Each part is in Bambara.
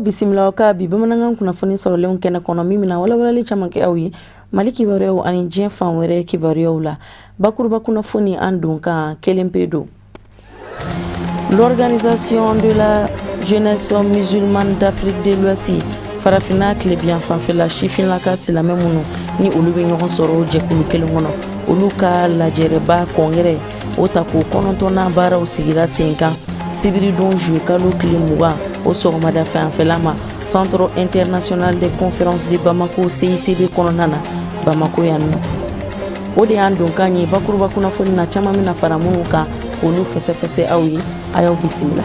bisimila ka bi bamanankan kunnafoni sɔrɔlenw kɛnɛ kɔnɔ min bɛna walawalali caman kɛ aw ye Mali kibaruyaw ani diɲɛ fan wɛrɛ kibaruyaw la. Bakuruba kunnafoni an don kan kelen pe don. L'organisation de la jeunesse musulmane d'Afrique de l'Ouest farafina kilebiyan fanfɛla sifinlaka silamɛ minnu ni olu bɛ ɲɔgɔn sɔrɔ jɛkulu kelen kɔnɔ olu ka lajɛrɛba kɔngɛrɛ o ta ko kɔnɔntɔnna baaraw sigira sen kan sibiri don juillet kalo tile 20 o sɔgɔmada fanfɛla ma Centre international de conférence de Bamako CICB kɔnɔna na Bamako yan nɔ o de y'an don kan ye bakuruba kunnafoni na caman mina fara minnu kan olu fɛsɛfɛsɛ aw ye a y'aw bisimila.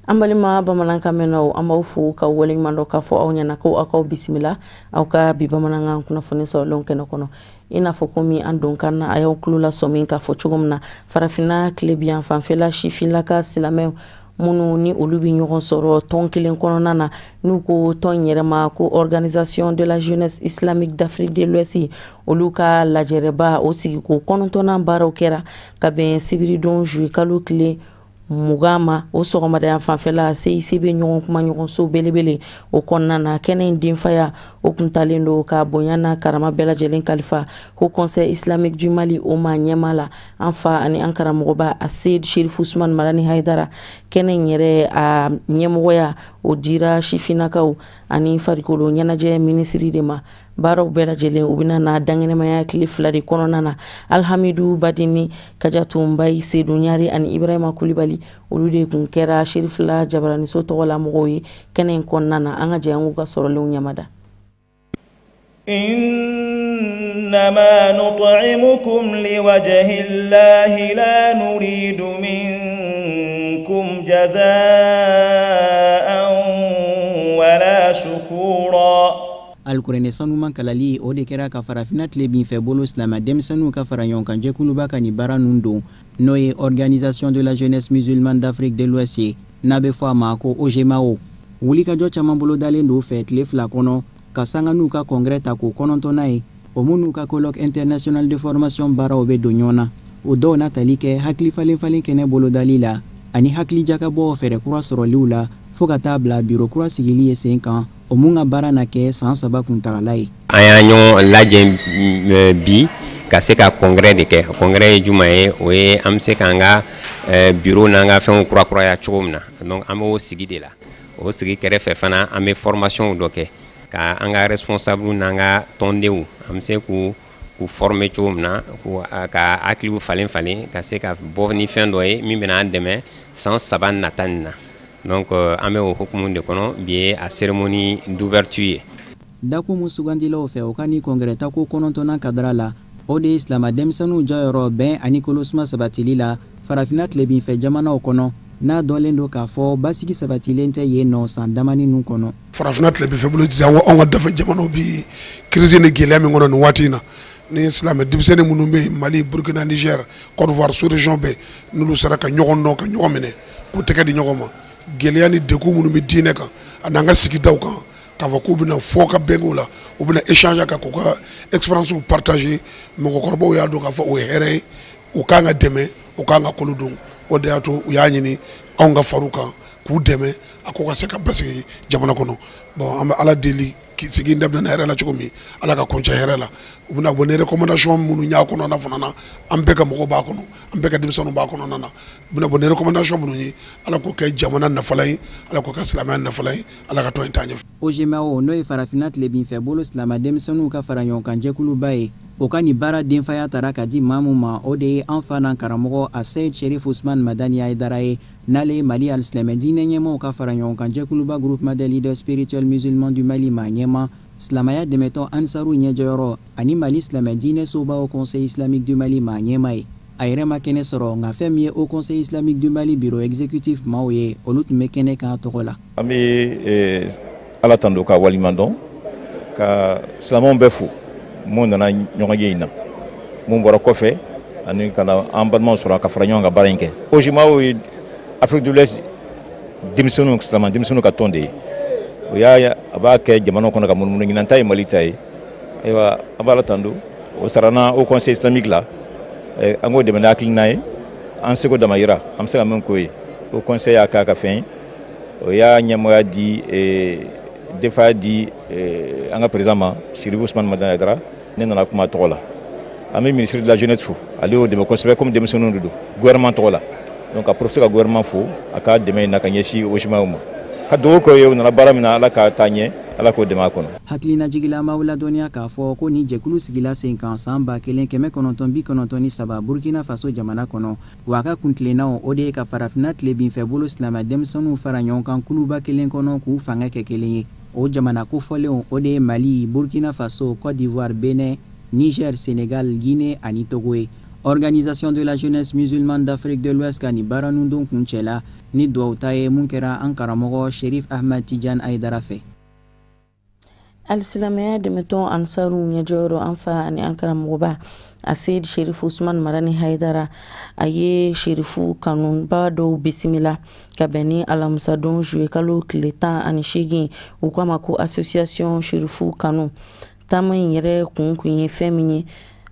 Ambalima bamanankan mɛnnaw an b'aw fo ka waleɲuman dɔ k'a fɔ aw ɲɛna ko aw k'aw bisimila aw ka bi bamanankan kunnafoni sɔrɔlenw kɛnɛ kɔnɔ i n'a fɔ komi an don kan na a y'aw tulo lasɔmin k'a fɔ cogo min na farafina kilebiyan fanfɛla sifinlaka silamɛw minnu ni olu bɛ ɲɔgɔn sɔrɔ tɔn kelen kɔnɔna na n'u ko tɔn yɛrɛ ma ko organisation de la jeunesse islamique d'Afrique de l'Ouest olu ka lajɛrɛba o sigi ko kɔnɔntɔnnan baaraw kɛra ka bɛn sibiri don juillet kalo tile 20 ma o sɔgɔmada fanfɛla CICB ɲɔgɔn kuma ɲɔgɔn so belebele o kɔnɔna na kɛnɛ in denfaya o kuntalen do ka bonya na karama bɛɛ lajɛlen kalifa Haut Conseil islamique du Mali o ma ɲɛma la an fa ani an karamɔgɔba Seyid Sherif Usman Marani Haidara kɛnɛ in yɛrɛ a ɲɛmɔgɔya o dira sifinakaw ani farikolo ɲɛnajɛ minisiri de ma baaraw bɛɛ lajɛlen u bɛna na dangɛnɛmaya tile 2 de kɔnɔna na Alhamidu Badini Kajatu Mbayi Seydou Ɲari ani Ibrahima Kulibali olu de kun kɛra Sherifla Jabaraniso tɔgɔ la mɔgɔw ye kɛnɛ in kɔnɔna na an ka jɛngu ka sɔrɔlenw ɲamada. إنما نطعمكم لوجه الله لا نريد منكم جزاء ولا شكورا. alkurene sanu man kalali o de kɛra ka farafina tile bin fɛ bolo silama denmisɛnninw ka fara ɲɔgɔn kan jɛkuluba ka ni baara nun don n'o ye organisation de la jeunesse musulmane d'Afrique de l'Ouest n'a bɛ fɔ a ma ko OGMAO wulikajɔ caman bolo dalen do fɛ tile 2 kɔnɔ ka sanga n'u ka congrès ta ko 9nan ye o minnu ka colloque international de formation baaraw bɛ don ɲɔgɔn na o dɔw natali kɛ hakili falen kɛnɛ bolo dali la ani hakili jakabɔ fɛɛrɛ kura sɔrɔliw la fo ka taa bila biro kura sigili ye sen kan o mun ka baara na kɛ san 3 kuntagala ye. An y'a ɲɔgɔn lajɛ bi ka se ka congrès de kɛ congrès ye juma ye o ye an bɛ se k'an ka bureau n'an ka fɛnw kurakuraya cogo min na donc an b'o sigi de la o sigi kɛrɛfɛ fana an bɛ formation dɔ kɛ ka an ka responsable n'an ka tɔndenw an bɛ se k'u former cogo min na ka hakiliw falen ka se ka bɔ ni fɛn dɔ ye min bɛna an dɛmɛ san 3 nata nin na donc an bɛ o hukumu de kɔnɔ bi ye a cérémonie d'ouverture ye. dako mun sugandilaw fɛ o ka ni congrès ta ko 9nan kadara la o de ye silama denmisɛnninw jɔyɔrɔ bɛn ani kolosuma sabatili la farafina tilebinfɛ jamanaw kɔnɔ n'a dɔnlen do k'a fɔ basigi sabatilen tɛ yen nɔ san damani nun kɔnɔ. farafina tilebinfɛ bolo an ka dafe jamanaw bi crise ni gɛlɛya min kɔnɔ nin waati in na ni silamɛ denmisɛnnin minnu bɛ Mali Burkina Niger Côte d'Ivoire sous région bɛɛ n'olu sera ka ɲɔgɔn dɔn ka ɲɔgɔn minɛ k'u tɛgɛ di ɲɔgɔn ma gɛlɛya ni degun minnu bɛ diinɛ kan ani an ka sigidaw kan k'a fɔ k'u bɛna fɔ ka bɛnko la u bɛna échanger kan k'u ka expérience partager mɔgɔkɔrɔbaw y'a dɔn k'a fɔ o ye hɛrɛ ye u kan ka dɛmɛ u kan ka kolo dun o de y'a to u y'a ɲini anw ka far'u kan k'u dɛmɛ a ko ka se ka basigi jamana kɔnɔ bon an bɛ Ala deli sigi daminɛ hɛrɛ la cogo min Ala ka kuncɛ hɛrɛ la u bɛna bɔ ni recommandation minnu y'a kɔnɔna fana na an bɛɛ ka mɔgɔw b'a kɔnɔ an bɛɛ ka denmisɛnninw b'a kɔnɔna na u bɛna bɔ ni recommandation minnu ye Ala k'o kɛ jamana nafalan ye Ala k'o kɛ silamɛya nafalan ye Ala ka tɔn in taa ɲɛfɛ. OGMAO n'o ye farafina tilebinfɛ bolo silama denmisɛnninw ka fara ɲɔgɔn kan jɛkuluba ye o ka ni baara denfaya taara ka di maa min ma o de ye an fa n'an karamɔgɔ a Seyid Sherif Usman Madani Haidara ye n'ale ye Mali alisilamɛ diinɛ ɲɛmaaw ka fara ɲɔgɔn kan jɛkuluba groupement des leaders spirituels musulmans du Mali ma ɲɛma silamɛya dɛmɛtɔ Ansaru ɲɛjɔyɔrɔ ani Mali silamɛ diinɛ soba au Conseil islamique du Mali ma ɲɛma ye a yɛrɛ ma kɛnɛ sɔrɔ nka fɛn min ye au Conseil islamique du Mali bureau exécutif maaw ye olu tun bɛ kɛnɛ kan tɔgɔ la. An bɛ Ala tando ka waliɲuman dɔn ka silamɛw bɛɛ fo mun nana ɲɔgɔn ye in na mun bɔra kɔfɛ ani ka na an balimaw sɔrɔ ka fara ɲɔgɔn ka baara in kɛ. OGMAO ye Afrique de l'Ouest denmisɛnninw silamɛ denmisɛnninw ka tɔn de ye o y'a a b'a kɛ jamana kɔnɔ ka munumunu ɲinan ta ye Mali ta ye ayiwa an b'a Ala tando au sarana au conseil islamique là ango de mena klinaye an seko damayira am seka men koy au conseil aka fin ya nyamoya di defa di anga président Chérif Ousmane Madani Haidara ne nana kuma tola ami ministre de la jeunesse fou ali o de me conserver comme démission do gouvernement tola donc a professeur gouvernement fou aka de me nakanyesi o shimauma ka do ko yo na bara mina ala ka tanye ala ko de ma kono haklina jigila mawla donia ka fo ko ni jekulu sigila 50 samba kelen keme kononton bi kononton ni saba Burkina Faso jamana kono waka kuntlena o de ka farafinat le bin febulu slama demsonu faranyon kan kuluba kelen kono ku fanga kekelen o jamana ku fole o de Mali Burkina Faso Côte d'Ivoire Bénin Niger Sénégal Guinée ani Togo. Organisation de la jeunesse musulmane d'Afrique de l'Ouest kani baranundon kunchela ni douautaye munkera ankaramogo Chérif Ahmed Tidiane Haidara fe Al-Islamiyya de meton ansaru nyajoro anfa ani ankaramogo ba Asid Chérif Ousmane Madani Haidara aye Chérifu kanun bado bisimila kabeni alamsadon joué kalo kletan ani shigi ukama ko association Chérifu kanun tamen yere kunkunye feminye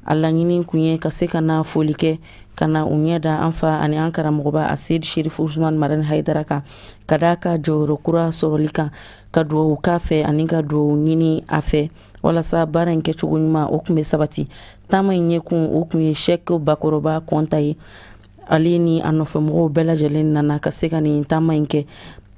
Allah nyini kunye kaseka na folike kana unyeda anfa ani ankara mogoba Asid Chérif Ousmane Madani Haidara ka kadaka joro kura sorolika kadwo ukafe aniga do nyini afe wala sa baran ke chugunma okume sabati tamen nye kun okume sheko bakoroba kontaye alini anofe mo bela jelen nana kaseka ni tamen ke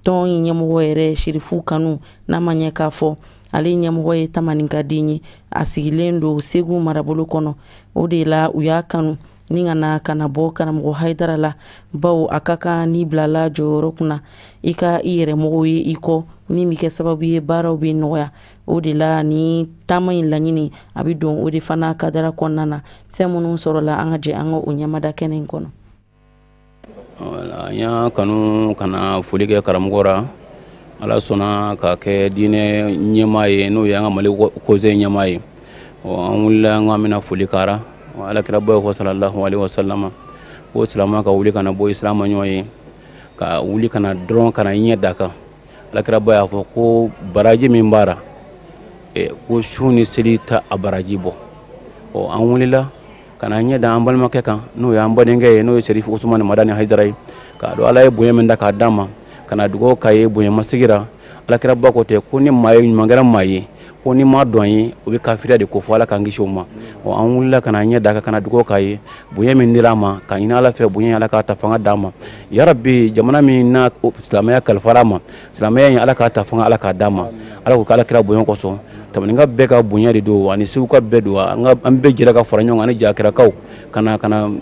ton nyemo ere Chérifu kanu na manye kafo ali nyamgo ye tamaninka dinyi asigilendo segu marabolo kono odela uya kanu ninga na kana bo kana mo Haidara la bawo akaka ni blala joro kuna ika ire mo yi iko mimi ke sababu ye baraw bi noya odela ni tamayin lanyini abidon odi fana kadara konnana femunu sorola angaje ango unyamada kenen kono wala ya kanu kana fulike karamgora ala sona ka ke dine nyemaye no ya ngamale ko ze nyemaye o anwula ngamina fulikara ala kira boy ko sallallahu alaihi wasallam o islama ka wuli kana boy islama nyoye ka wuli kana dron kana nyeda ka ala kira boy afo ko baraji mimbara ko shuni selita abaraji bo o anwulila kana nyeda ambal makeka no ya ambade ngai no Chérif Ousmane Madani Haidara ka do ala e boye menda ka dama kana dugo kaye boye masigira ala kira bako te ko ni maye mangara maye ko ni ma donyi o be kafira de ko fala kan gishoma o an wulla kana nya daga kana dugo kaye boye min dirama ka ina ala fe boye ala ka ta fanga dama ya rabbi jamana min na islamaya kal farama islamaya ala ka ta fanga ala ka dama ala ko kala kira boye ko so tamaninga be ka boye de do ani su ka be do an be jira ka faranyo ani jakira kaw kana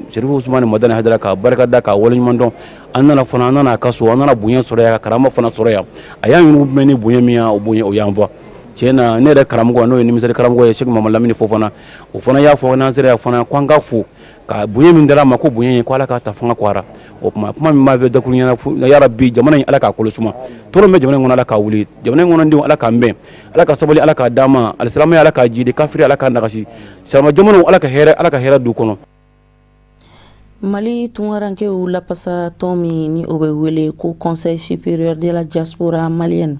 Chérif Ousmane Madani Haidara ka barka da ka wolin mando annana fana annana kaso annana bunya soroya karama fana soroya ayan yu meni bunya miya o bunya o yanva cena ne da karamgo no ni misali karamgo ya Sheikh Mamadou Lamine Fofana o fana ya fona zira fana kwanga fu ka bunya min dara mako bunya ko ala ka ta fanga kwara o kuma mi ma ve da kunya ya rabbi jamana ala ka kolusuma toro me jamana ngona ala ka wuli jamana ngona ndi ala ka mbe ala ka sabali ala ka dama alislamu ala ka jide kafiri ala ka ndakashi sama jamana ala ka hera du kono Mali tungaranke ula pasa tomi ni obewele ko Conseil supérieur de la diaspora malienne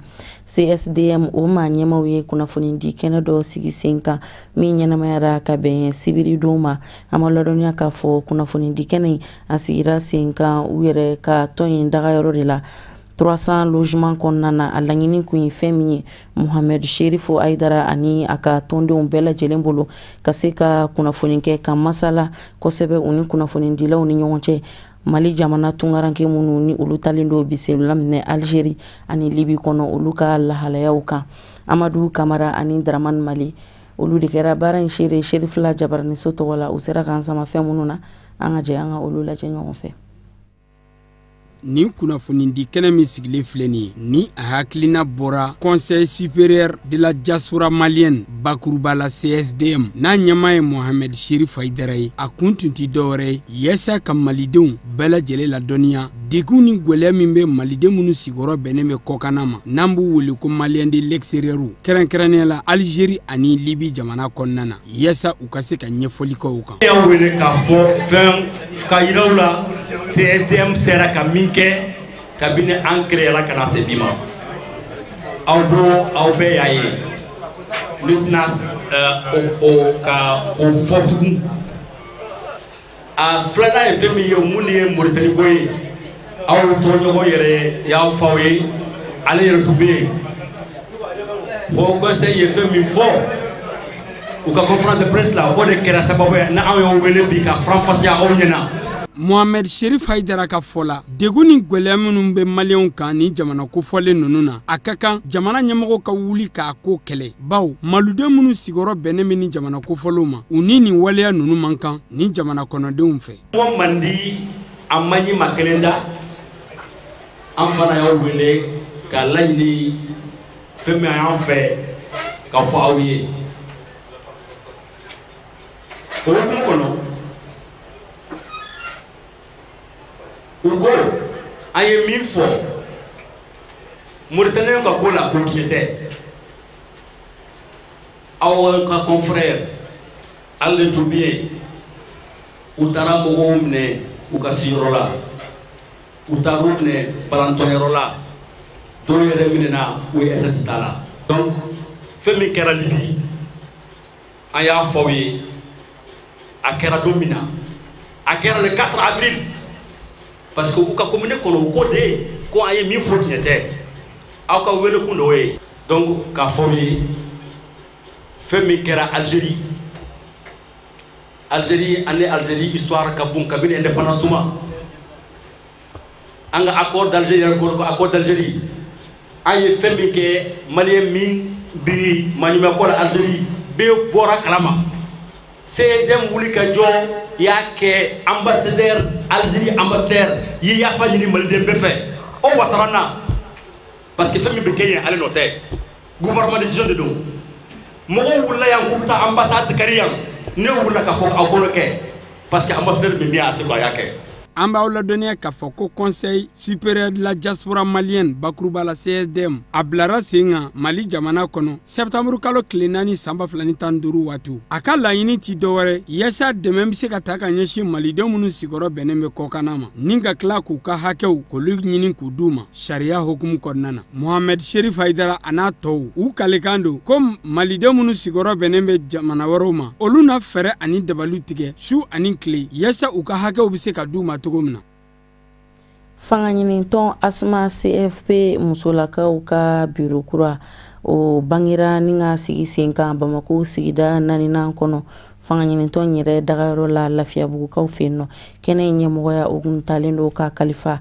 CSDM o manyema wiye kuna funindi kenado sigisenka mi nyana mayara ka ben sibiri doma amalodonya ka fo kuna funindi kenai asigira senka uyere ka toyin daga yoro de la 300 logements konnana alangini kuyi femini Mohamed Chérif Haidara ani aka tonde umbela jelembolo kaseka kuna funinke ka masala kosebe uni kuna funindila uni nyonche Mali jamana tungaranke munu ni ulutalindo biselulamne Algérie ani Libi kono uluka lahalayauka Amadou Kamara ani Draman Mali ulu dikera baran Chérif la jabarani soto wala usera kansama femununa angaje anga ulula jenyo fe ni kunafonindi kɛnɛ min sigilen filɛ nin ye ni a hakilina bɔra Conseil supérieur de la diaspora malienne bakuruba la CSDM n'a ɲɛmaa ye Mohamed Chérif Haidara ye a kun tun ti dɔwɛrɛ ye yaasa ka malidenw bɛɛ lajɛlen ladɔnniya degun ni gwɛlɛya min bɛ maliden minnu sigiyɔrɔ bɛnnen bɛ kɔkanna ma n'an b'u wele ko malien de l'extérieur kɛrɛnkɛrɛnnenya la Algérie ani Libi jamana kɔnɔna na yaasa u ka se ka ɲɛfɔli kɛ u kan. Y'aw wele k'a fɔ fɛn ka yiraw la CSDM sera ka min kɛ kabini an créera ka na se bi ma aw bɛɛ y'a ye lieutenant o fɔ a filanan ye fɛn min ye mun de ye Moritani ko ye aw tɔɲɔgɔn yɛrɛ y'aw faw ye ale yɛrɛ tun bɛ yen fo conseil ye fɛn min fɔ u ka conférence de presse la o de kɛra sababu ye na anw y'aw wele bi ka faranfasiya aw ɲɛna. Mohamed Sherif Haidara ka fɔla degun ni gwɛlɛya minnu bɛ maliyɛnw kan ni jamana kofɔlen ninnu na a ka kan jamana ɲɛmɔgɔ ka wuli k'a ko kɛlɛ baw maluden minnu sigiyɔrɔ bɛnnen bɛ ni jamana kofɔlenw ma u ni nin waleya ninnu man kan ni jamana kɔnɔdenw fɛ. Mɔgɔ man di a maɲi ma kelen da an fana y'aw wele ka laɲini fɛn min y'an fɛ ka fɔ aw ye o hukumu kɔnɔ u ko an ye min fɔ Mauritaniens ka ko la ko tiɲɛ tɛ aw ka confrère ale tun bɛ yen u taara mɔgɔw minɛ u ka siyɔrɔ la u taara u minɛ balantɔyɔrɔ la dɔw yɛrɛ minɛna u ye SS ta la donc fɛn min kɛra Libi an y'a fɔ aw ye a kɛra don min na a kɛra le 4 avril parce que u ka commune kɔnɔ u ko de ko an ye min fɔ tiɲɛ tɛ aw ka wele kun dɔ ye donc k'a fɔ aw ye fɛn min kɛra Algérie ani Algérie histoire ka bon kabini indépendance tuma an ka accord d'Algérie accord d'Algérie an ye fɛn min kɛ maliyɛn min bi maɲumɛ ko la Algérie bɛɛ bɔra kalama CEDEAO wuli ka jɔ y'a kɛ ambassadeur Algérie ambassadeur ye yafa ɲini maliden bɛɛ fɛ o wasara na parce que fɛn min bɛ kɛ yen ale nɔ tɛ gouvernement décision de don mɔgɔw wulila yan k'u bɛ taa ambassade kari yan ne wulila ka fɔ aw k'o kɛ parce que ambassadeur bɛ min a se ko a y'a kɛ. An b'aw ladɔnniya k'a fɔ ko conseil supérieur de la diaspora malienne bakuruba la CSDM a bilara sen kan Mali jamana kɔnɔ septembre kalo tile 4 san 2015 waati a ka laɲini ti dɔwɛrɛ yaasa dɛmɛ bɛ se ka taa ka ɲɛsin malidenw minnu sigiyɔrɔ bɛnnen bɛ kɔkanna ma ni ka tila k'u ka hakɛw k'olu ɲini k'u d'u ma sariya hukumu kɔnɔna na. Mohamed Sherif Haidara a n'a tɔw u kalekan don ko malidenw minnu sigiyɔrɔ bɛnnen bɛ jamana wɛrɛw ma olu na fɛɛrɛ ani dabaliw tigɛ su ani tile yaasa u ka hakɛw bɛ se ka d'u ma fanga ɲinintɔn Asma CFP musolakaw ka biro kura o bangira ni ka sigi sen kan Bamako sigida 4nan kɔnɔ fanga ɲinintɔn yɛrɛ dagayɔrɔ la Lafiyabugukaw fɛ yen nɔ kɛnɛ ɲɛmɔgɔya ogun talen do ka kalifa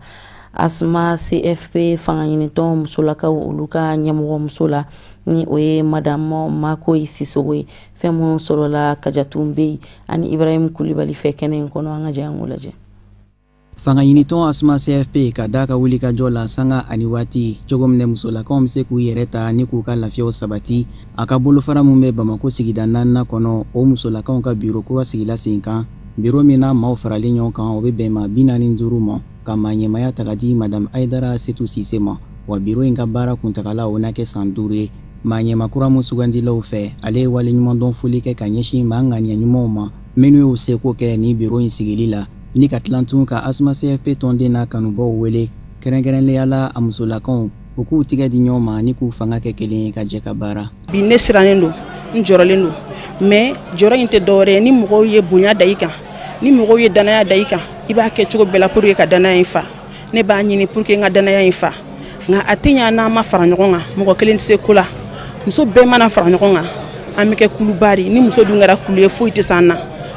Asma CFP fanga ɲinintɔn musolakaw olu ka ɲɛmɔgɔ muso la ni o ye Madame Makoy Sisogo ye fɛn minnu sɔrɔla Kajatumbe ani Ibrahim Kulibali fɛ kɛnɛ in kɔnɔ an ka jɛ an k'o lajɛ. Fanga ɲinitɔn Asma CFP ka da ka wuli ka jɔ la sanga ani waati cogo min musolakaw bɛ se k'u yɛrɛ ta ni k'u ka lafiyaw sabati a ka bolofara min bɛ Bamako sigida 4nan kɔnɔ o musolakaw ka biro kura sigila sen kan biro min na maaw faralen ɲɔgɔn kan o bɛ bɛn ma 45 ma ka maaɲɛmaya ta ka di Madame Aidara Setu Sise ma wa biro in ka baara kuntagala o na kɛ san 5 ye maaɲɛma kura min sugandilaw fɛ ale ye waleɲumandɔn foli kɛ ka ɲɛsin maa ŋaniya ɲumanw ma minnu y'o seko kɛ ni biro in sigili la ni ka tilantun ka Asma CFP tɔnden n'a kanubaw wele kɛrɛnkɛrɛnnenya la a musolakaw u k'u tigɛ di ɲɔgɔn ma ni k'u fanga kɛ kelen ye ka jɛ ka baara. Bi ne sirannen don n jɔrɔlen don mais jɔrɔ in tɛ dɔwɛrɛ ye ni mɔgɔw ye bonya da i kan ni mɔgɔw ye danaya da i kan i b'a kɛ cogo bɛɛ la pour que ka danaya in fa ne b'a ɲini pour que n ka danaya in fa nka a tɛ ɲa n'an ma fara ɲɔgɔn kan mɔgɔ kelen tɛ se ko la muso bɛɛ mana fara ɲɔgɔn kan an bɛ kɛ kuluba de ni muso dun kɛra kulu ye foyi tɛ s'an na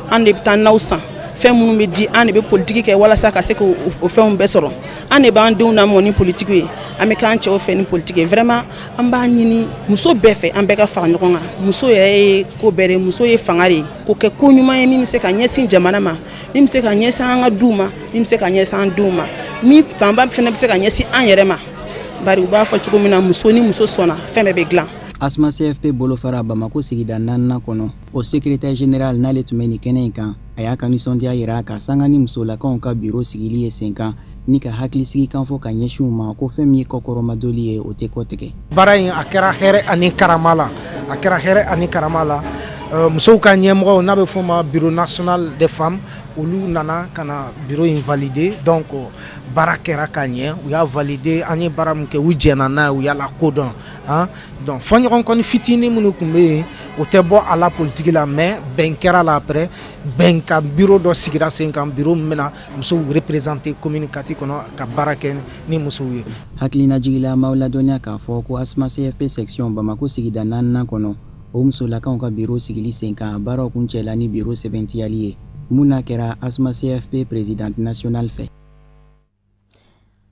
an de bɛ taa naw san fɛn minnu bɛ di an de bɛ politiki kɛ walasa ka se k'o fɛnw bɛɛ sɔrɔ an de b'an denw lamɔ ni politiki ye an bɛ k'an cɛw fɛ ni politiki ye vraiment an b'a ɲini muso bɛɛ fɛ an bɛɛ ka fara ɲɔgɔn kan muso yɛrɛ ye ko bɛɛ de muso ye fanga de ye k'o kɛ ko ɲuman ye min bɛ se ka ɲɛsin jamana ma min bɛ se ka ɲɛsin an ka duw ma min bɛ se ka ɲɛsin an denw ma min fanba fana bɛ se ka ɲɛsin an yɛrɛ ma bari u b'a fɔ cogo min na muso ni muso sɔnna fɛn bɛɛ bɛ dilan. Asma CFP bolofara Bamako sigida 4nan kɔnɔ o secrétaire général n'ale tun bɛ nin kɛnɛ in kan a y'a ka nisɔndiya yira ka sanga ni musolakaw ka biro sigili ye sen kan ni ka hakilisigi kan fɔ ka ɲɛsin u ma ko fɛn min ye kɔkɔrɔmadoli ye o tɛ kɔtigɛ. Baara in a kɛra hɛrɛ ani karama la musow ka ɲɛmɔgɔw n'a bɛ fɔ ma bureau national des femmes olu nana ka na bureau invalidé donc baara kɛra ka ɲɛ u y'a validé an ye baara min kɛ u jɛna n'a ye u y'a lakodɔn donc fɔɲɔgɔn kɔni fitinin minnu tun bɛ yen u tɛ bɔ a la politique la mais bɛn kɛra la après bɛn ka bureau dɔ sigira sen kan bureau min bɛna musow représenter commune Kati kɔnɔ ka baara kɛ ni musow ye. Hakilina jigila maaw ladɔnniya k'a fɔ ko ASMA CFP section Bamako sigida 4nan kɔnɔ o musolakaw ka bureau sigili sen kan baaraw kun cɛla ni bureau sɛbɛntiyali ye mun n'a kɛra ASMA CFP présidente nationale fɛ.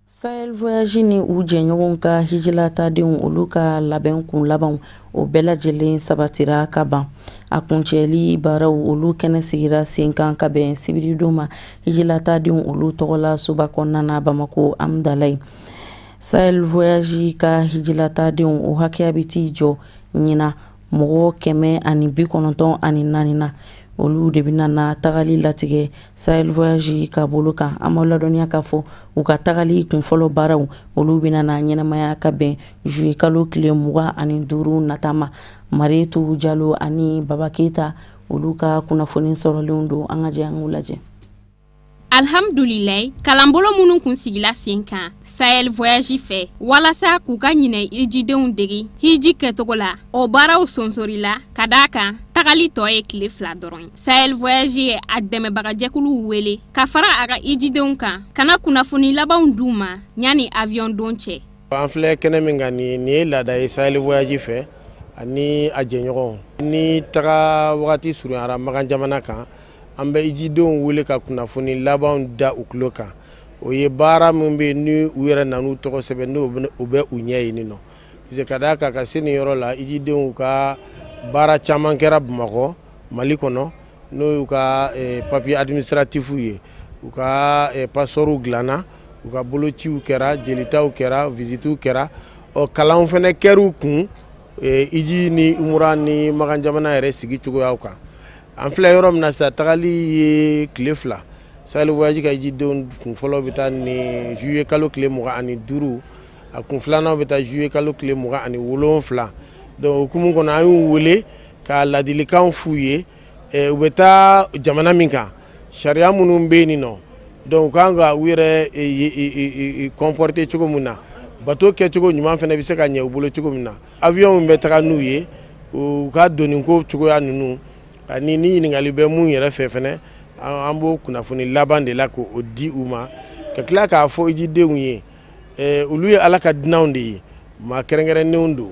Sahel Voyage ni u jɛɲɔgɔnw ka hijilatadenw olu ka labɛn kun labanw o bɛɛ lajɛlen sabatira ka ban a kuncɛli baaraw olu kɛnɛ sigira sen kan ka bɛn sibiri don ma hijilatadenw olu tɔgɔla soba kɔnɔna na Bamako Amdalaye. Sahel Voyage ka hijilatadenw o hakɛya bɛ t'i jɔ ɲina mɔgɔ 194 na olu de bɛna na tagali latigɛ Sahel Voyage ka bolo kan an b'aw ladɔnniya k'a fɔ u ka tagali kunfɔlɔ baaraw olu bɛna na ɲɛnamaya ka bɛn juillet kalo tile 25 nata ma. Mariétou Diallo ani Baba Keita olu ka kunnafoni sɔrɔlenw don an ka jɛ an k'u lajɛ. Alhamdulilayi kalanbolo minnu kun sigila sen kan Sahel Voyage fɛ walasa k'u ka ɲinɛ hijidenw degi hiji kɛcogo la o baaraw sonsorila ka d'a kan tagali tɔ ye tile 2 dɔrɔn. Sahel Voyage ye a dɛmɛbagajɛkuluw wele ka fara a ka hijidenw kan kana kunnafoni labanw d'u ma ɲani avion don cɛ. An filɛ kɛnɛ min kan nin ye laada ye Sahel Voyage fɛ ani a jɛɲɔgɔnw ni taga wagati surunyara Magan jamana kan an bɛ hijidenw wele ka kunnafoni labanw da u tulo kan o ye baara min bɛ ni u yɛrɛ nan'u tɔgɔ sɛbɛn n'u bɛ u ɲɛ yen nɔ parce que ka d'a kan ka se nin yɔrɔ la hijidenw ka baara caman kɛra Bamakɔ Mali kɔnɔ n'o y'u ka papier administratif ye u ka passeport dilanna u ka bolociw kɛra jelitaw kɛra visitiw kɛra kalanw fana kɛr'u kun hiji ni umura ni Magan jamana yɛrɛ sigi cogoyaw kan. An filɛ yɔrɔ min na sa tagali ye tile 2 Sahel Voyage ka hijidenw kun fɔlɔ bɛ taa ni juillet kalo tile 25 a kun filanan bɛ taa juillet kalo tile 27 donc okumu kɔnɔ an y'u wele ka ladilikanw f'u ye u bɛ taa jamana min kan sariya minnu bɛ yen nɔ donc kan ka u yɛrɛ comporter cogo min na bateau kɛcogo ɲuman fana bɛ se ka ɲɛ u bolo cogo min na avion bɛ taga n'u ye u ka donni ko cogoya ninnu ni ɲininkali bɛ mun yɛrɛ fɛ fɛnɛ an b'o kunnafoni laban de la k'o di u ma ka tila k'a fɔ hijidenw ye olu ye Ala ka dinanw de ye maa kɛrɛnkɛrɛnnenw don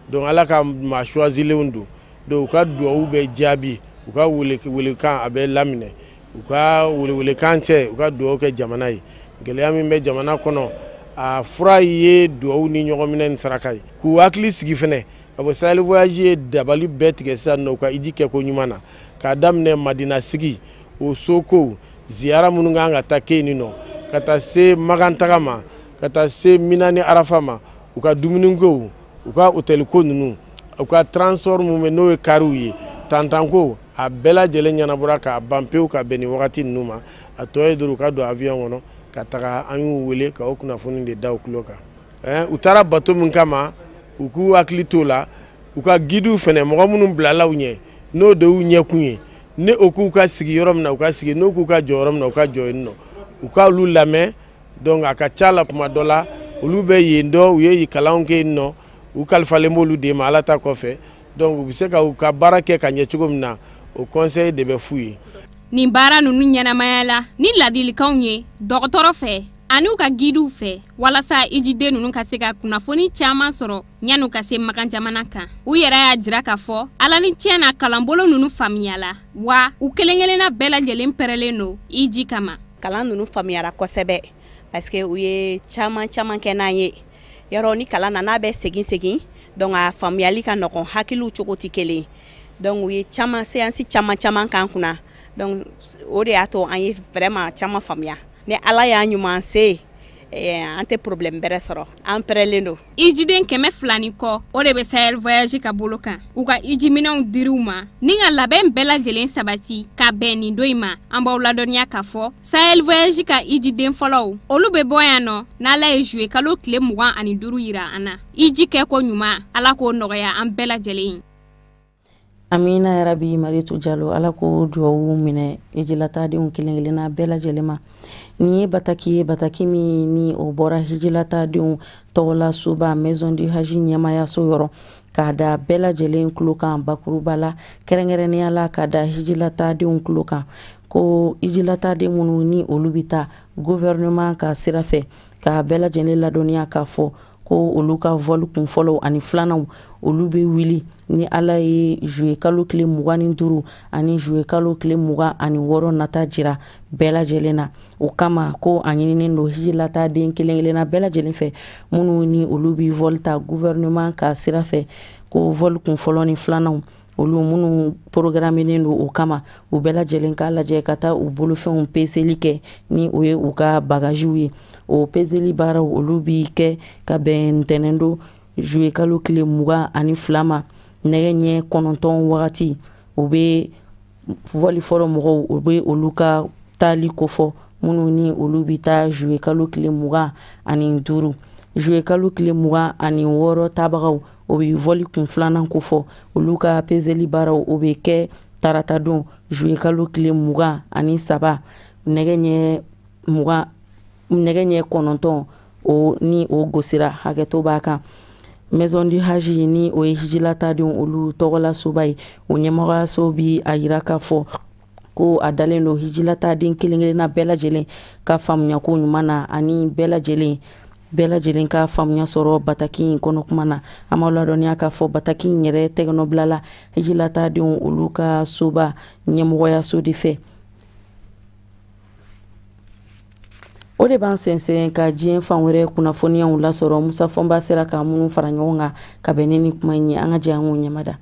donc Ala ka maa choisilenw don donc u ka duwawu bɛ jaabi u ka welekan a bɛ laminɛ u ka welewelekan cɛ u ka duwawu kɛ jamana ye gɛlɛya min bɛ jamana kɔnɔ a fura ye duwawu ni ɲɔgɔn minɛ ni saraka ye k'u hakili sigi fɛnɛ ka bɔ Sahel Voyage ye dabali bɛɛ tigɛ sisan nɔ u ka hiji kɛ ko ɲuman na k'a daminɛ Madina sigi o Soko ziyara minnu kan ka taa kɛ yen nɔ ka taa se Magan taga ma ka taa se Mina ni Arafa ma u ka dumunikow u ka hôtel ko ninnu u ka transport mun bɛ n'o ye kariw ye tantanko a bɛɛ lajɛlen ɲɛnabɔra k'a ban pewu ka bɛn nin wagati ninnu ma a tɔ ye dɔrɔn u ka don avion kɔnɔ ka taga an y'u wele ka o kunnafoni de da u tulo kan u taara bateau min kama u k'u hakili t'o la u ka guidew fɛnɛ mɔgɔ minnu bilala u ɲɛ n'o de y'u ɲɛkun ye ne o k'u ka sigi yɔrɔ min na u ka sigi n'o k'u ka jɔ yɔrɔ min na u ka jɔ yen nɔ u ka olu lamɛn donc a ka ca la kuma dɔ la olu bɛ yen dɔ u ye kalanw kɛ yen nɔ u kalifalen b'olu de ma Ala ta kɔfɛ donc u bɛ se ka u ka baara kɛ ka ɲɛ cogo min na o conseil de bɛ f'u ye. Nin baara ninnu ɲɛnamaya la ni ladilikanw ye dɔgɔtɔrɔ fɛ ani u ka gidiw fɛ walasa hijiden ninnu ka se ka kunnafoni caman sɔrɔ yan'u ka se Magan jamana kan u yɛrɛ y'a jira k'a fɔ Ala ni tiɲɛ na kalanbolo ninnu faamuyala wa u kelen-kelenna bɛɛ lajɛlen pɛrɛlen don hiji kama. Kalan ninnu faamuyara kosɛbɛ parce que u ye caman kɛ n'an ye yɔrɔ ni kalan na n'a bɛ segin donc a faamuyali ka nɔgɔn hakiliw cogo tɛ kelen donc u ye séance caman k'an kunna donc o de y'a to an ye vraiment caman faamuya ni Ala y'a ɲuman se an tɛ problème bɛrɛ sɔrɔ an pɛrɛlen don. Hijiden 200 ni kɔ o de bɛ Sahel Voyage ka bolo kan u ka hijiminɛnw dir'u ma ni ka labɛn bɛɛ lajɛlen sabati ka bɛn nin don in ma an b'aw ladɔnniya k'a fɔ Sahel Voyage ka hijiden fɔlɔw olu bɛ bɔ yan nɔ n'Ala ye juillet kalo tile 25 yira an na hiji kɛ ko ɲuman Ala k'o nɔgɔya an bɛɛ lajɛlen. amina ya rabi Maritu Jalo ala ko duwawu minɛ hijilatadenw kelen-kelenna bɛɛ lajɛlen ma ni ye bataki min ni o bɔra hijilatadenw tɔgɔla soba maison du haji ɲɛmayaso yɔrɔ k'a da bɛɛ lajɛlen tulo kan bakuruba la kɛrɛnkɛrɛnnenya la k'a da hijilatadenw tulo kan ko hijilataden minnu ni olu bɛ taa gouvernement ka sira fɛ ka bɛɛ lajɛlen ladɔnniya k'a fɔ ko olu ka vol kun fɔlɔ ani filananw olu bɛ wuli ni ala ye juillet kalo tile 25 ani juillet kalo tile 26 nata jira bɛɛ lajɛlen na o kama ko a ɲininen don hijilataden kelen-kelenna bɛɛ lajɛlen fɛ minnu ni olu bɛ vol ta gouvernement ka sira fɛ ko vol kun fɔlɔ ni filananw olu minnu programmenen don o kama u bɛɛ lajɛlen k'a lajɛ ka taa u bolofɛnw peseli kɛ ni o ye u ka bagajiw ye o peseli baaraw olu bi kɛ ka bɛn ntɛnɛn don juillet kalo tile 22 ma nɛgɛ ɲɛ 9 wagati o bɛ voli fɔlɔ mɔgɔw o bɛ olu ka taali kofɔ minnu ni olu bɛ taa juillet kalo tile 25 juillet kalo tile 26 tabagaw o bɛ voli kun filanan kofɔ olu ka peseli baaraw o bɛ kɛ tarata don juillet kalo tile 23 nɛgɛ ɲɛ 9 o ni o gosira hakɛto b'a kan maison du haji ni o ye hijilatadenw olu tɔgɔla soba ye o ɲɛmɔgɔyaso bi a yira k'a fɔ ko a dalen don hijilataden kelen-kelenna bɛɛ lajɛlen ka faamuya ko ɲuman na ani bɛɛ lajɛlen ka faamuya sɔrɔ bataki in kɔnɔ kuma na an b'aw ladɔnniya k'a fɔ bataki in yɛrɛ tɛgɛnɔbilala hijilatadenw olu ka soba ɲɛmɔgɔyaso de fɛ o de b'an sɛnsɛn ka diɲɛ fan wɛrɛ kunnafoniyaw lasɔrɔ Musa Fɔnba sera ka minnu fara ɲɔgɔn kan ka bɛn ni kuma in ye an ka jɛ an k'o ɲɛmada.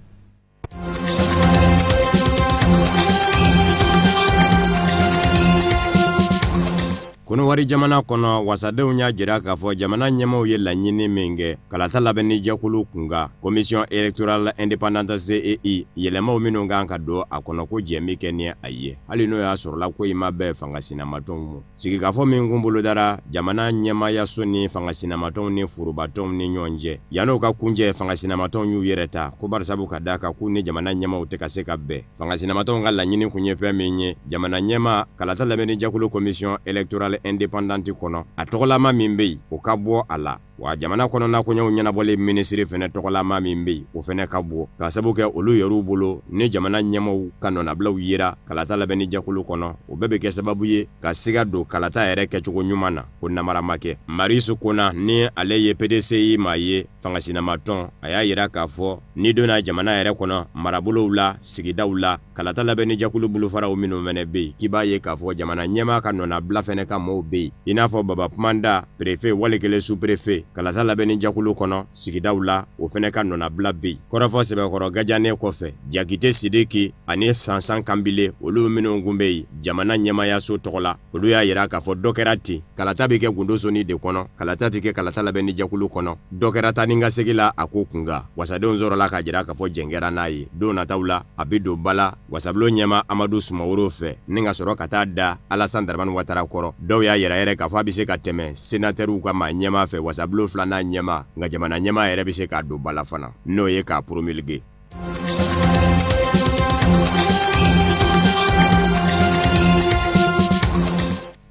Konowari jamana kɔnɔ wasadenw y'a jira k'a fɔ jamana ɲɛmaaw ye laɲini min kɛ kalata labɛnni jɛkulu kunka commission électorale indépendante CEI yɛlɛmaw minnu kan ka don a kɔnɔ ko jɛmi kɛ ni a ye hali n'o y'a sɔrɔla ko i ma bɛɛ fangasinamatɔnw ma sigikafɔ min kun bolodara jamana ɲɛmaayaso ni fangasinamatɔnw ni furubatɔnw ni ɲɔgɔn cɛ yan'o ka kunjɛ fangasinamatɔnw y'u yɛrɛ ta ko barisabu ka da kan k'u ni jamana ɲɛmaaw tɛ ka se ka bɛn fangasinamatɔnw ka laɲini kun ye fɛn min ye jamana ɲɛmaa kalata labɛnni jɛkulu commission électorale indépendante kɔnɔ a tɔgɔlama min bɛ yen o ka bɔ a la wa jamana kɔnɔna koɲɛw ɲɛnabɔlen minisiri fɛnɛ tɔgɔlama min bɛ yen o fɛnɛ ka bɔ ka sabu kɛ olu yɛrɛw bolo ni jamana ɲɛmaaw ka nɔnabilaw yera kalata labɛnni jɛkulu kɔnɔ o bɛɛ bɛ kɛ sababu ye ka siga don kalata yɛrɛ kɛcogo ɲuman na ko namara ma kɛ Marisu Kona ni ale ye PDCI maa ye fangasinamatɔn a y'a yira k'a fɔ ni donna jamana yɛrɛ kɔnɔ marabolow la sigidaw la kalata labɛnni jɛkulu bolofaraw minnu fɛnɛ bɛ yen k'i b'a ye k'a fɔ jamana ɲɛmaa ka nɔnabila fɛnɛ ka mɔɔw bɛ yen i n'a fɔ Baba Kumanda préfet walikelen sous-préfet kalata labɛnni jɛkulu kɔnɔ sigidaw la o fɛnɛ ka nɔnabila bɛ yen kɔrɔfɔ sɛbɛkɔrɔ gajanen kɔfɛ Jakite Sidiki ani Sansan Kanbile olu minnu kun bɛ yen jamana ɲɛmaayaso tɔgɔ la olu y'a yira k'a fɔ dɔ kɛra ten kalata bɛ kɛ gundosoni de kɔnɔ kalata tɛ kɛ kalata labɛnni jɛkulu kɔnɔ dɔ kɛra taa ni ka segin la a ko kunka wasadenw sɔrɔla k'a jira k'a fɔ jɛn kɛra n'a ye don nataw la a bɛ don bala wasabilo ɲɛma Amadu Sumaworo fɛ ni ka sɔrɔ ka taa da Alassane Dramane Ouattara kɔrɔ dɔw y'a yɛrɛ yɛrɛ k'a fɔ a bɛ se ka tɛmɛ sénatɛrw ka maa ɲɛma fɛ wasabilo filanan ɲɛma nka jamana ɲɛma yɛrɛ bɛ se k'a don bala fana n'o ye k'a promulguer.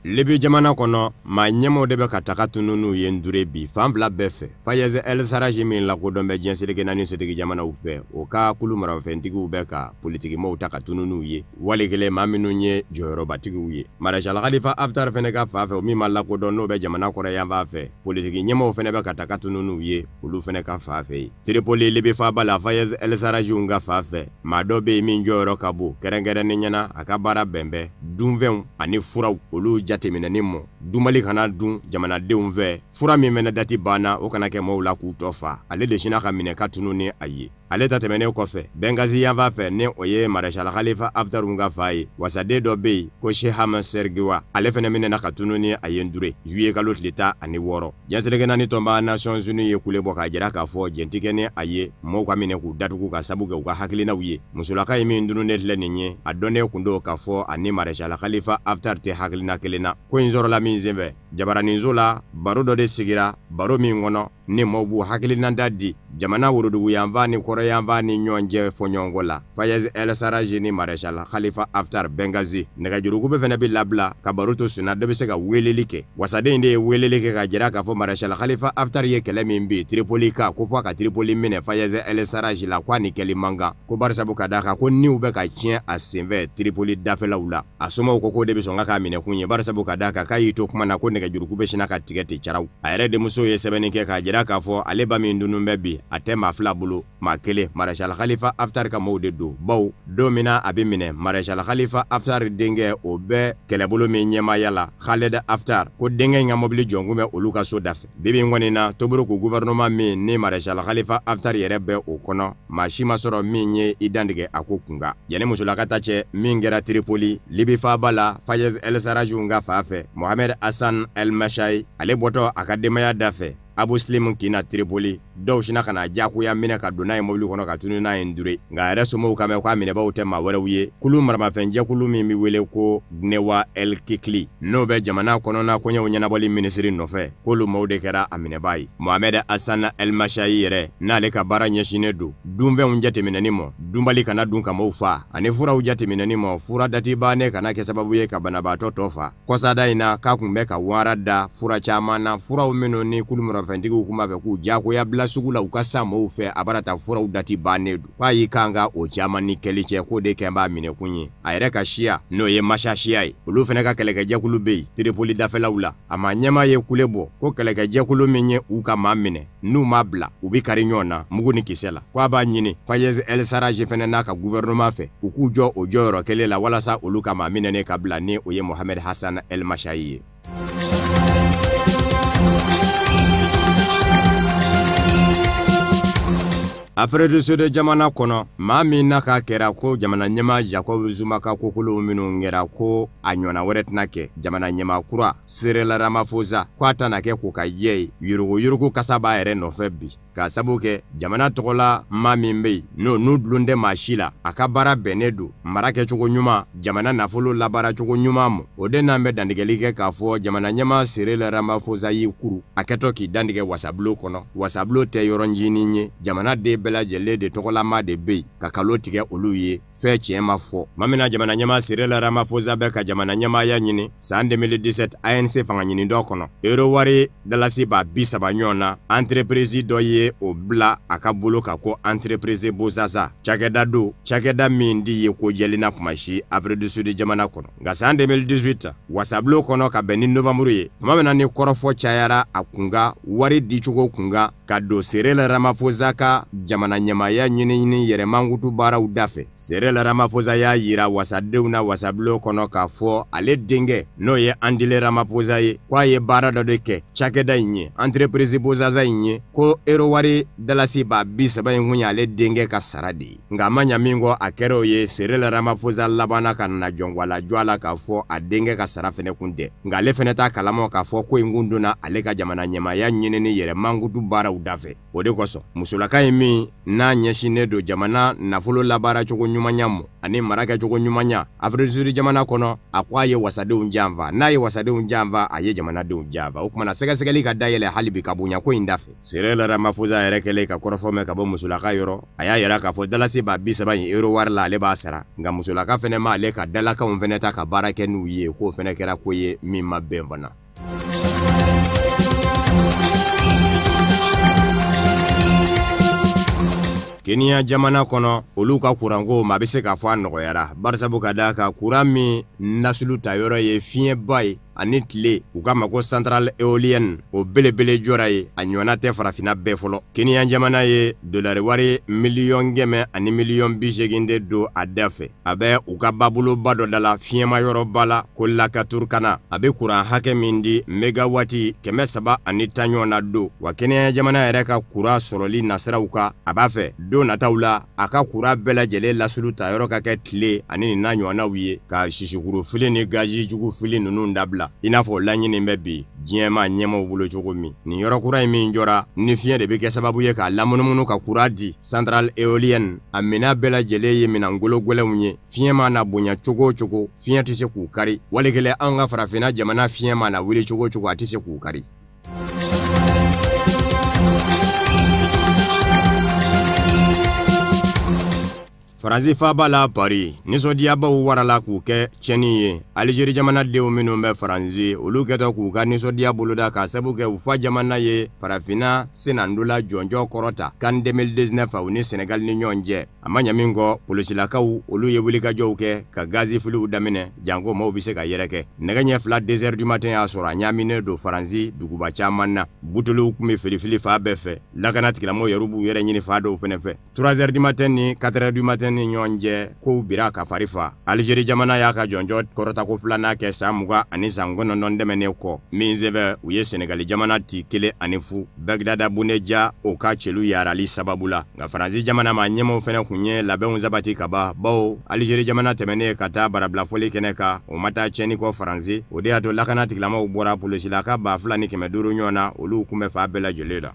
Libi jamana kɔnɔ maa ɲɛmaaw de bɛ ka taga tunu n'u ye ndure bi fan fila bɛɛ fɛ Fayez El Saraji min lakodɔn bɛ diɲɛ seleke naani setigi jamanaw fɛ o ka kulu marafɛntigiw bɛ ka politikimaw ta ka tunu n'u ye wali kelen maa minnu ye jɔyɔrɔbatigiw ye Marshal Khalifa Haftar fɛnɛ ka fan fɛ o min ma lakodɔn n'o bɛ jamana kɔrɔ yan fan fɛ politiki ɲɛmaaw fɛnɛ bɛ ka taga tunu n'u ye olu fɛnɛ ka fan fɛ Tripoli Libi faaba la Fayez El Sarajiw ka fan fɛ maa dɔ bɛ yen min jɔyɔrɔ ka bon kɛrɛnkɛrɛnnen ɲɛna a ka baara bɛnbɛn dunfɛnw ani furaw olu jateminɛni mɔ dumali kana dun jamanadenw fɛ fura min mɛnɛ dati banna o kana kɛ mɔɔw la k'u tɔ fa ale de sina ka minɛ ka tunu ni a ye ale ta tɛmɛnen kɔfɛ Benghazi yanfan fɛ ni o ye Marshal Khalifa Haftar ka fa ye wasaden dɔ bɛ yen ko Sheikh Ahmed Sergewa ale fɛnɛ minɛna ka tunu ni a ye ndure juillet kalo tile 16 diɲɛ seleke naani tɔnba Nations Unies ye kule bɔ k'a jira k'a fɔ jɛntikɛ ni a ye mɔɔw ka minɛ k'u datugu ka sabu kɛ u ka hakilinaw ye musolaka ye min dununen filɛ nin ye a dɔnnen kun do k'a fɔ ani Marshal Khalifa Haftar tɛ hakilina kelen na ko in sɔrɔla min senfɛ jabaraninzo la baro dɔ de sigira baro min kɔnɔ ni maaw b'u hakilinanta di jamana woroduguyanfan ni kɔrɔyanfan ni ɲɔgɔn cɛ fɔɲɔgɔnko la. Fayez El Sarraj ni Maréchal Khalifa Haftar Benghazi nɛgɛjuruku bɛ fɛnɛ bi labila ka baro to sunna dɔ bɛ se ka weleli kɛ. Wasaden de ye weleli kɛ ka jira k'a fɔ Maréchal Khalifa Haftar ye kɛlɛ min bi Tripoli ka ko fɔ ka Tripoli minɛ Fayez El Sarraj la k'a ni kɛli man kan ko barisabu ka d'a kan ko niw bɛ ka tiɲɛ a senfɛ Tripoli dafɛlaw la. A somɔgɔw ko k'o de bɛ sɔn k'a minɛ kun ye barisabu ka d'a kan k'a y'i to kuma na ko nɛgɛjuruku bɛ sina ka tigɛ ten caraw. A yɛrɛ denmuso ye sɛbɛnni kɛ k'a jira k'a fɔ ale ba min dunun bɛ bi a tɛ maa fila bolo maa kelen Maréchal Khalifa Haftar ka maaw de don baw don min na a bɛ minɛ Maréchal Khalifa Haftar denkɛ o bɛ kɛlɛbolo min ɲɛmaaya la Khaled Haftar ko denkɛ in ka mobili jɔnkun bɛ olu ka so dafɛ. Bibi in kɔni na Tobruku gouvernement min ni Maréchal Khalifa Haftar yɛrɛ bɛ o kɔnɔ maa si ma sɔrɔ min ye i dantigɛ a ko kunkan. Yani musolaka ta cɛ min kɛra Tripoli Libi faaba la Fayez El Sarraj ka fa fɛ Mohamed Hassan El Mashai ale bɔtɔ a ka denbaya da fɛ Abu Slim kina Tripoli dɔw sina kana jakuya minɛ ka don n'a ye mobili kɔnɔ ka tunu n'a ye ndure nka yɛrɛ somɔgɔw ka mɛn k'a minɛbaaw tɛ maa wɛrɛw ye kulu maramafɛn jɛkulu min bɛ wele ko Gnewa El Kikli n'o bɛ jamana kɔnɔna kɔɲɛw ɲɛnabɔli minisiri nɔfɛ k'olu maaw de kɛra a minɛbaa ye. Mohamed Hassan El Mashai yɛrɛ n'ale ka baara ɲɛsinnen don dunfɛnw jateminɛni ma dunbali kana dun ka maaw fa ani furaw jateminɛni ma fura dati bannen kana kɛ sababu ye ka banabaatɔ tɔ fa. Kɔsada in na k'a kun bɛ ka wara da fura caman na furaw minnu ni kulu maramafɛntigiw kun b'a fɛ k'u jagoya bila sugu la u ka sa maaw fɛ a bara ta furaw dati bannen don. K'a y'i kan ka o caman ni kɛli cɛ k'o de kɛ b'a minɛ kun ye. A yɛrɛ ka siya n'o ye Masha siya ye olu fɛnɛ ka kɛlɛkɛjɛkulu bɛ yen Tripoli dafɛlaw la a ma ɲɛmaa ye kule bɔ ko kɛlɛkɛjɛkulu min ye u ka maa minɛ n'u m'a bila u bi kari ɲɔgɔn na mugu ni kisɛ la. K'a b'a ɲini Fayez El Sarraj fɛnɛ n'a ka gouvernement fɛ u k'u jɔ o jɔyɔrɔ kelen la walasa olu ka maa minɛnen ka bila ni o ye Mohamed Hassan El Mashai ye. Afrique du Sud jamana kɔnɔ maa min n'a ka kɛra ko jamana ɲɛmaa Jacob Zuma ka kokolo minnu kɛra ko a ɲɔgɔnna wɛrɛ tɛna kɛ jamana ɲɛmaa kura Cyril Ramaphosa k'a tɛna kɛ k'u ka jɛ ye yurugu kasa b'a yɛrɛ nɔfɛ bi ka sabu kɛ jamana tɔgɔla maa min bɛ yen n'u dulon tɛ maa si la a ka baara bɛnnen don mara kɛcogo ɲuman jamana nafolo labaara cogo ɲuman ma o de n'an bɛ dantigɛli kɛ k'a fɔ jamana ɲɛmaa Cyril Ramaphosa y'i kuru a kɛtɔ k'i dantigɛ wasabulon kɔnɔ wasabulon tɛ yɔrɔ ɲinin ye jamana den bɛɛ lajɛlen de tɔgɔlama de bɛ yen ka kalo tigɛ olu ye fɛn tiɲɛ ma fɔ ma mina jamana ɲɛmaa Cyril Ramaphosa bɛ ka jamana ɲɛmaaya ɲini san 2017 ANC fanga ɲini dɔ kɔnɔ euro wari dalasi b'a 30 ɲɔgɔn na entreprise dɔ ye o bila a ka bolo ka ko entreprise Bosasa cakɛda min di ye ko jɛlenna kuma si Afrique du Sud jamana kɔnɔ nka san 2018 wasabulon kɔnɔ ka bɛn ni novembre ye tuma min na ni kɔrɔfɔ cayara a kunga wari dicogo kunga ka don Cyril Ramaphosa ka jamana ɲɛmaaya ɲini yɛrɛmankutu baaraw dafɛ Cyril Ramaphosa y'a yira wasadenw na wasabulon kɔnɔ k'a fɔ ale denkɛ n'o ye Andile Ramaphosa ye k'a ye baara dɔ de kɛ cakɛda in ye entreprise Bosasa in ye ko euro wari dalasi b'a 30 in kun ye ale denkɛ ka sara de ye nka a ma ɲa min kɔ a kɛra o ye Cyril Ramaphosa labanna ka na jɔngwala jɔ a la k'a fɔ a denkɛ ka sara fɛnɛ kun tɛ nka ale fɛnɛ t'a kalama k'a fɔ ko in kun donna ale ka jamana ɲɛmaaya ɲinini yɛrɛmankutu baaraw dafɛ o de kosɔn musolaka ye min n'a ɲɛsinnen don jamana nafolo labaara cogo ɲumanya mɔ ani mara kɛcogo ɲumanya Afrique du Sud jamana kɔnɔ a ko a ye wasadenw janfa n'a ye wasadenw janfa a ye jamanadenw janfa o kumana sɛgɛsɛgɛli ka dayɛlɛ hali bi ka bonya ko in dafɛ Cyril Ramaphosa yɛrɛ kɛlen ka kɔrɔfɔ mɛn ka bɔ musolaka yɔrɔ a y'a yɛrɛ k'a fɔ dalasi b'a 30 in euro wari la ale b'a sara nka musolaka fɛnɛ ma ale ka dalakanw fɛnɛ ta ka baara kɛ n'u ye k'o fɛnɛ kɛra ko ye min ma bɛn fana. Kenya jamana kɔnɔ olu ka kuranko ma bɛ se ka fɔ a nɔgɔyara barisabu ka d'a kan kuran min nasulu ta yɔrɔ ye fiɲɛba ye ani tile u ka mako central éolienne o belebele jɔra ye a ɲɔgɔnna tɛ farafina bɛɛ fɔlɔ Kenya jamana ye dolari wari miliyɔn 100 ani miliyɔn 80 de don a da fɛ a bɛ u ka baboloba dɔ da la fiɲɛma yɔrɔba la ko Lakaturkana a bɛ kuran hakɛ min di megawati 310 ɲɔgɔn na don wa Kenya jamana yɛrɛ ka kuran sɔrɔli nasiraw ka a b'a fɛ don nataw la a ka kuran bɛɛ lajɛlen lasulu ta yɔrɔ ka kɛ tile ani nin n'a ɲɔgɔnnaw ye ka sisikuru fili ni gazi jugu fili ninnu dabila i n'a fɔ laɲini bɛ bi diɲɛ ma ɲɛmaw bolo cogo min nin yɔrɔ kura min jɔra ni fiɲɛ de bɛ kɛ sababu ye ka lamunumunu ka kura di centrale éolienne a mina bɛɛ lajɛlen ye minangolo gwɛlɛnw ye fiɲɛ ma na bonya cogo o cogo fiɲɛ tɛ se k'u kari walikɛlɛ an ka farafinna jamana fiɲɛ ma na wuli cogo o cogo a tɛ se k'u kari. Faransi faaba la Paris nisɔndiyabaw warala k'u kɛ cɛni ye Algérie jamanadenw minnu bɛ Faransi olu kɛtɔ k'u ka nisɔndiya boloda ka sabu kɛ u fa jamana ye farafinna senandola jɔnjɔ kɔrɔta CAN 2019 u ni Sénégal ni ɲɔgɔn cɛ a ma ɲɛ min kɔ polisilakaw olu ye wulikajɔw kɛ ka gazi filiw daminɛ janko maaw bɛ se ka yɛrɛkɛ nɛgɛ ɲɛ 2 2 heures du matin y'a sɔrɔ a ɲaaminen don Faransi duguba caman na buteliw kun bɛ filifili fa bɛɛ fɛ lakana tigilamɔgɔw yɛrɛ b'u yɛrɛ ɲini fa dɔw fɛnɛ fɛ 3 heures du matin ni 4 heures du matin ni ɲɔgɔn cɛ kow bira ka fari fa Algérie jamana y'a ka jɔnjɔ kɔrɔtako filanan kɛ san 20 ani san 9 dɛmɛnen kɔ min sɛbɛ u ye Sénégal jamana ti 1 ani fu Bagdada Buneja o ka cɛlu yarali sababu la nka Faransi jamana ma ɲɛmaw fɛnɛ kun ye labɛnw sabati ka ban bawo Algérie jamana tɛmɛnen ka taa barabilafɔli kɛnɛ kan o ma taa cɛni kɔ Faransi o de y'a to lakana tigilamɔgɔw bɔra polisilaka 2,000 ni 500 ɲɔgɔn na olu kun bɛ fa bɛɛ lajɛlen la.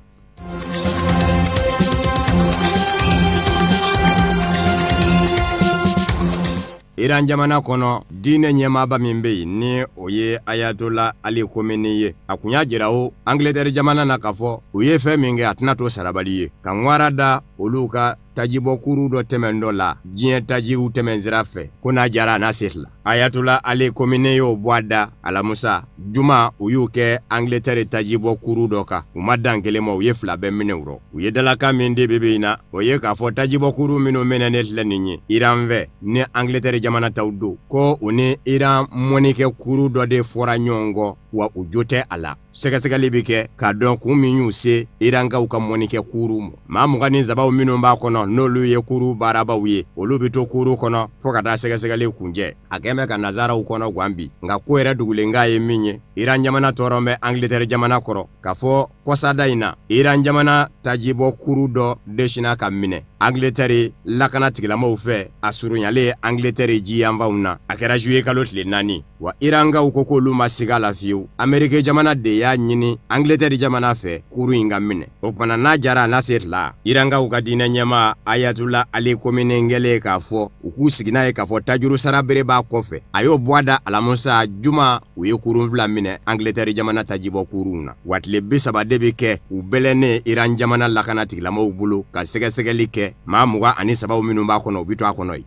Iran jamana kɔnɔ diinɛ ɲɛmaaba min bɛ yen ni o ye Ayatollah Ali Khamenei ye a kun y'a jira o Angleterre jamana na k'a fɔ u ye fɛn min kɛ a tɛna to sarabali ye ka ŋwara da olu ka tajibɔ kuru dɔ tɛmɛn dɔ la diɲɛ tajiw tɛmɛn sira fɛ ko n'a jara n'a se la Ayatollah Ali Khamenei y'o bɔ a da alamusa juma u y'u kɛ Angleterre tajibɔ kuru dɔ kan u ma dan kelen ma u ye 2 bɛɛ minɛ u u ye dalakan min de bɛ yen na o ye k'a fɔ tajibɔ kuru minnu minɛ ne filɛ nin ye Iran fɛ ni Angleterre jamana taw don ko u ni Iran mɔnikɛ kuru dɔ de fɔra ɲɔgɔn kɔ wa u jo tɛ a la sɛgɛsɛgɛli bɛ kɛ k'a dɔn kun min y'u se Irankaw ka mɔnikɛ kuru ma maa 20 ni zabaw minnu b'a kɔnɔ n'olu ye kuru baarabaw ye olu bɛ to kuru kɔnɔ fo ka taa sɛgɛsɛgɛli kuncɛ a kɛmɛ ka nazaraw kɔnɔ gan bi nka ko yɛrɛ dugulenka ye min ye Iran jamana tɔɔrɔ bɛ Angleterre jamana kɔrɔ k'a fɔ kɔsada in na Iran jamana tajibɔ kuru dɔ desina ka minɛ Angleterre lakana tigilamɔgɔw fɛ a surunyalen Angleterre ji yanfanw na a kɛra juillet kalo tile 4 wa Irankaw ko k'olu ma siga la fiyewu Amérique jamana de y'a ɲini Angleterre jamana fɛ kuru in ka minɛ o kumana n'a jara n'a se la Irankaw ka diinɛ ɲɛmaa Ayatollah Ali Khamenei ngɛlen k'a fɔ u k'u sigi n'a ye k'a fɔ tajuru sara bere b'a kɔfɛ a y'o bɔ a da alamusa juma u ye kurun 2 minɛ Angleterre jamana tajibɔ kurun na wa tile 30 de bɛ kɛ u bɛlɛnnen Iran jamana lakana tigilamɔgɔw bolo ka sɛgɛsɛgɛli kɛ maa 23 minnu b'a kɔnɔ u bɛ to a kɔnɔ ye.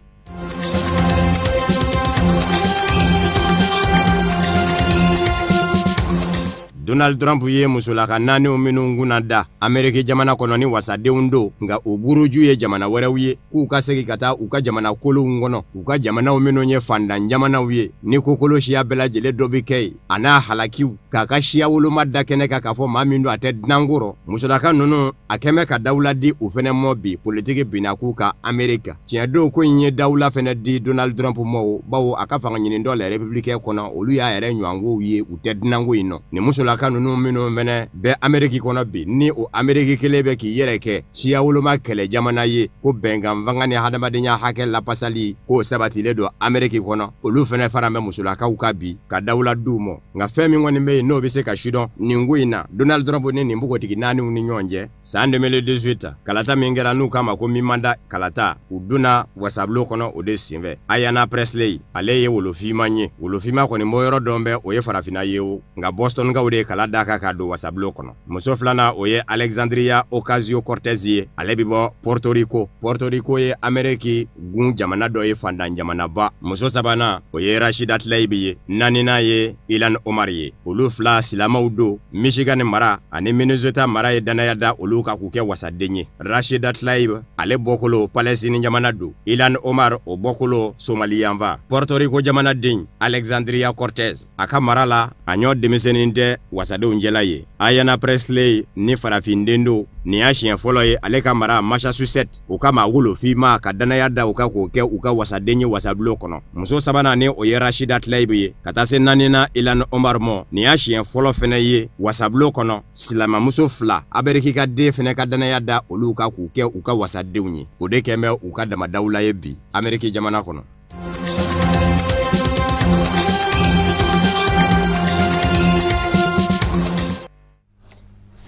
Donald Trump ye musolaka 4 minnu kunna da Amerika jamana kɔnɔ ni wasadenw do nka o buruju ye jamana wɛrɛw ye k'u ka segin ka taa u ka jamana kolonw kɔnɔ u ka jamanaw minnu ye fandan jamanaw ye ni kokolo siya bɛɛ lajɛlen dɔ bɛ kɛ a n'a halakiw k'a ka siya woloma da kɛnɛ kan k'a fɔ maa min don a tɛ dunankɔrɔ musolaka ninnu a kɛmɛ ka dawula di u fɛnɛ mɔ bi politiki binna k'u ka Amerika tiɲɛ don ko in ye dawula fɛnɛ di Donald Trump mɔ bawo a ka fanga ɲini dɔ la républicain kɔnɔ olu y'a yɛrɛ ɲɔgɔngow ye u tɛ dunanko in nɔ ni musolaka ninnu minnu fɛnɛ bɛ Ameriki kɔnɔ bi ni o Ameriki kelen bɛ k'i yɛrɛ kɛ siya woloma kɛlɛ jamana ye ko bɛnkan fanga ni hadamadenya hakɛ lapasali k'o sabatilen don Ameriki kɔnɔ olu fɛnɛ fara bɛ musolakaw ka bi ka dawula d'u ma nka fɛn min kɔni bɛ yen n'o bɛ se ka sidɔn nin ko in na Donald Trump ni nin bogotigi 4 ni ɲɔgɔn cɛ san 2018 kalata min kɛra n'u kama ko min man da kalata u donna wasabulon kɔnɔ o de senfɛ Ayanna Presley ale ye wolofiman ye wolofiman kɔni bɔ yɔrɔ dɔn bɛ o ye farafina ye o nka Bostonkaw de ye kala da ka don wasabulon kɔnɔ muso filanan o ye Alexandria Ocasio-Cortez ye ale bɛ bɔ Puerto Rico ye Ameriki gun jamana dɔ ye fandan jamanaba muso sabanan o ye Rashida Tlaib ye naaninan ye Ilhan Omar ye olu 2 silamaw do Michigan mara ani Minnesota mara ye danaya da olu ka k'u kɛ wasaden ye Rashida Tlaib ale bɔkolo Palestine jamana do Ilhan Omar o bɔkolo Somaliyanfa Puerto Rico jamana den Alexandria Cortez a ka mara la a ɲɔ denmisɛnnin tɛ wasadenw jɛla ye Ayanna Presley ni farafinden do ni y'a siɲɛ fɔlɔ ye ale ka mara Massachusetts o kama wolofima ka danaya da u ka k'o kɛ u ka wasaden ye wasabulon kɔnɔ muso sabanan ni o ye Rashida Tlaib ye ka taa se 4nan Ilhan Omar mɔ ni y'a siɲɛ fɔlɔ fɛnɛ ye wasabulon kɔnɔ silamamuso 2 Ameriki ka den fɛnɛ ka danaya da olu ka k'u kɛ u ka wasadenw ye o de kɛmɛ u ka damadawula ye bi Ameriki jamana kɔnɔ.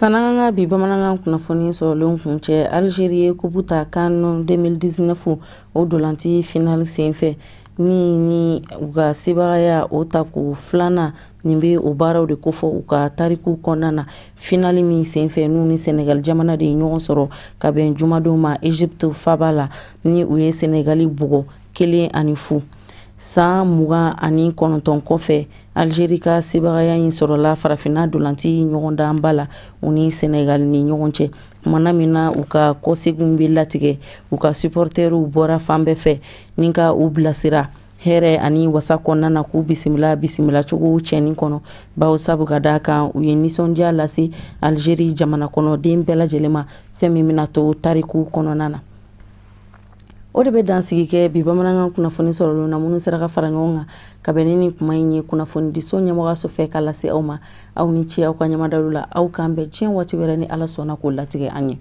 sananga bi bamananga kunnafoni sɔrɔlen kun cɛ Algérie coupe ta CAN 2019 o dolanti final senfɛ ni u ka sebagaya o ta ko filanan nin bɛ o baaraw de kofɔ u ka tariku kɔnɔna na finali min senfɛ n'u ni Senegal jamana de ye ɲɔgɔn sɔrɔ ka bɛn jumadon ma Egypte faba la ni u ye Senegali bugɔ 1-0 san 29 kɔfɛ Algérie ka sebagaya in sɔrɔla farafina dolanti ɲɔgɔn danba la u ni Senegal ni ɲɔgɔn cɛ kumana min na u ka kɔseginw bɛ latigɛ u ka supporteriw bɔra fan bɛɛ fɛ ni ka u bilasira hɛrɛ ani wasa kɔnɔna na k'u bisimila cogo cɛnin kɔnɔ bawo sabu ka d'a kan u ye nisɔndiya lase Algérie jamana kɔnɔden bɛɛ lajɛlen ma fɛn min bɛna to tariku kɔnɔna na. O de bɛ dansigi kɛ bi bamanankan kunnafoni sɔrɔlen na minnu sera ka fara ɲɔgɔn kan ka bɛn ni kuma in ye kunnafoni diso ɲɛmɔgɔso fɛ ka lase aw ma aw ni ce aw ka ɲamadalu la aw k'an bɛn diɲɛ waati wɛrɛ ni Ala sɔnna k'o latigɛ an ye.